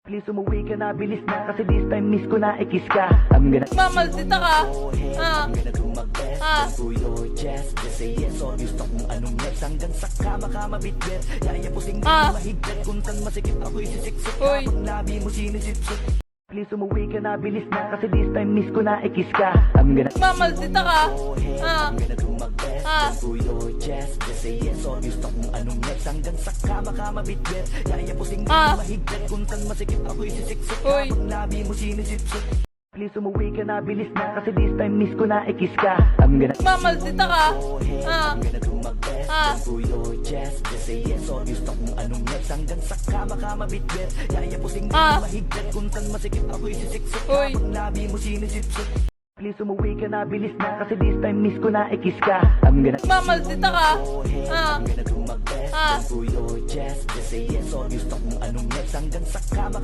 Please umuwi ka na, bilis na. Kasi this time miss ko na, ikis ka. I'm gonna Mamaldita ka. through your chest. Just say yes, obvious na kung anong yes. Hanggang sa kama ka mabitbit. Yaya pusing di mahigpit. Kung saan masikip ako isisiksik ka. Uy. Pag labi mo sinisipsip. Please umuwi ka na, bilis na. Kasi this time miss ko na, ikis ka. I'm gonna Mamaldita ka. through your chest. Just say yes, obvious na kung anong yes. Hanggang sa kama ka mabitbit. Yaya pusing di mahigpit. Kung saan masikip ako isisiksik ka. Uy. Pag labi mo sinisipsip. Please umuwi ka na, bilis na. Kasi this time miss ko na, ikis ka. I'm gonna Mamaldita ka. through your chest. Just say yes, obvious na kung anong yes. Hanggang sa kama ka mabitbit. Yaya pusing di mahigpit. Kung saan masikip ako isisiksik ka. Uy. Pag labi mo sinisipsip. Please umuwi ka na, bilis na. Kasi this time miss ko na, ikis ka. I'm gonna Mamaldita ka. through your chest. Just say yes, obvious na kung anong yes. Hanggang sa kama